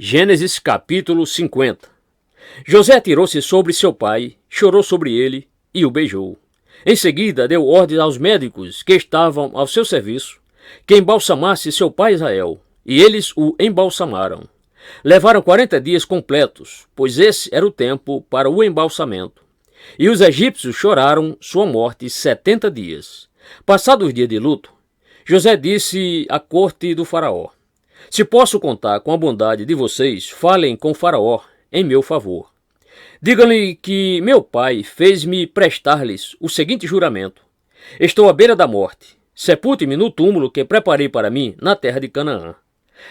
Gênesis capítulo 50. José atirou-se sobre seu pai, chorou sobre ele e o beijou. Em seguida deu ordem aos médicos que estavam ao seu serviço que embalsamasse seu pai Israel, e eles o embalsamaram. Levaram 40 dias completos, pois esse era o tempo para o embalsamento. E os egípcios choraram sua morte 70 dias. Passados os dias de luto, José disse à corte do faraó: se posso contar com a bondade de vocês, falem com o faraó em meu favor. Digam-lhe que meu pai fez-me prestar-lhes o seguinte juramento: estou à beira da morte. Sepulte-me no túmulo que preparei para mim na terra de Canaã.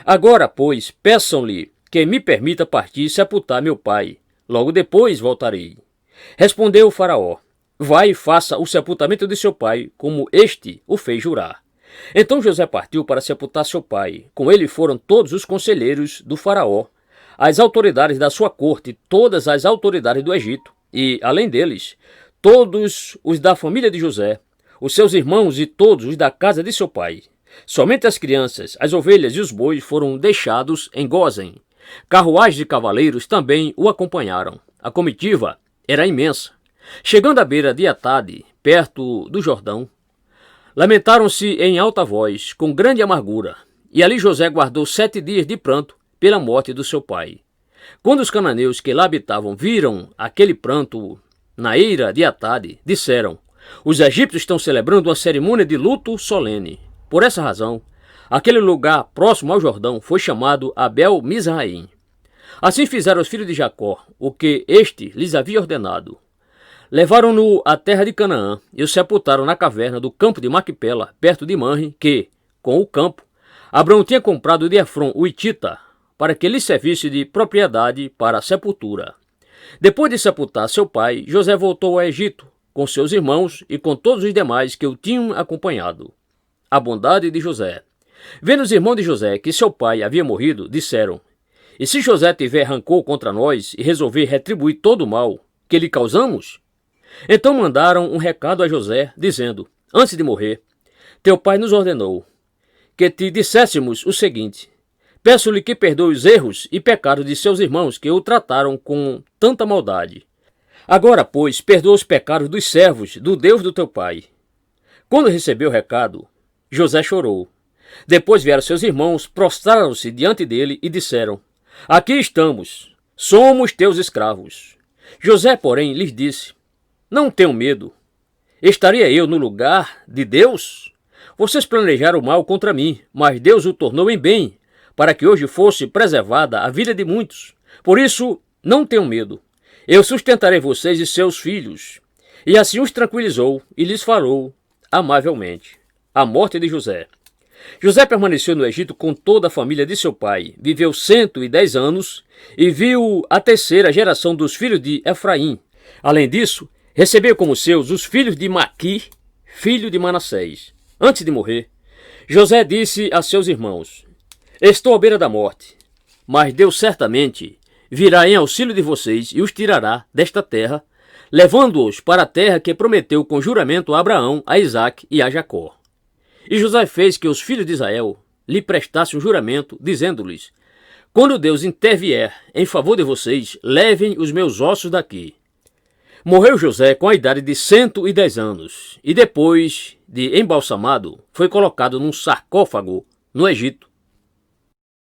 Agora, pois, peçam-lhe que me permita partir e sepultar meu pai. Logo depois voltarei. Respondeu o faraó: vai e faça o sepultamento de seu pai, como este o fez jurar. Então José partiu para sepultar seu pai. Com ele foram todos os conselheiros do faraó, as autoridades da sua corte, todas as autoridades do Egito, e, além deles, todos os da família de José, os seus irmãos e todos os da casa de seu pai. Somente as crianças, as ovelhas e os bois foram deixados em Gósen. Carruagens de cavaleiros também o acompanharam. A comitiva era imensa. Chegando à beira de Atade, perto do Jordão, lamentaram-se em alta voz, com grande amargura, e ali José guardou 7 dias de pranto pela morte do seu pai. Quando os cananeus que lá habitavam viram aquele pranto na eira de Atade, disseram: os egípcios estão celebrando uma cerimônia de luto solene. Por essa razão, aquele lugar próximo ao Jordão foi chamado Abel-Mizraim. Assim fizeram os filhos de Jacó o que este lhes havia ordenado. Levaram-no à terra de Canaã e o sepultaram na caverna do campo de Maquipela, perto de Manre, que, com o campo, Abraão tinha comprado de Efron, o Hitita, para que lhe servisse de propriedade para a sepultura. Depois de sepultar seu pai, José voltou ao Egito, com seus irmãos e com todos os demais que o tinham acompanhado. A bondade de José. Vendo os irmãos de José que seu pai havia morrido, disseram: e se José tiver rancor contra nós e resolver retribuir todo o mal que lhe causamos? Então mandaram um recado a José, dizendo: antes de morrer, teu pai nos ordenou que te disséssemos o seguinte: peço-lhe que perdoe os erros e pecados de seus irmãos que o trataram com tanta maldade. Agora, pois, perdoa os pecados dos servos do Deus do teu pai. Quando recebeu o recado, José chorou. Depois vieram seus irmãos, prostraram-se diante dele e disseram: aqui estamos, somos teus escravos. José, porém, lhes disse: não tenham medo. Estaria eu no lugar de Deus? Vocês planejaram o mal contra mim, mas Deus o tornou em bem, para que hoje fosse preservada a vida de muitos. Por isso, não tenham medo. Eu sustentarei vocês e seus filhos. E assim os tranquilizou e lhes falou amavelmente. A morte de José. José permaneceu no Egito com toda a família de seu pai. Viveu 110 anos e viu a terceira geração dos filhos de Efraim. Além disso, recebeu como seus os filhos de Maqui, filho de Manassés. Antes de morrer, José disse a seus irmãos: estou à beira da morte, mas Deus certamente virá em auxílio de vocês e os tirará desta terra, levando-os para a terra que prometeu com juramento a Abraão, a Isaque e a Jacó. E José fez que os filhos de Israel lhe prestassem um juramento, dizendo-lhes: quando Deus intervier em favor de vocês, levem os meus ossos daqui. Morreu José com a idade de 110 anos, e depois de embalsamado, foi colocado num sarcófago no Egito,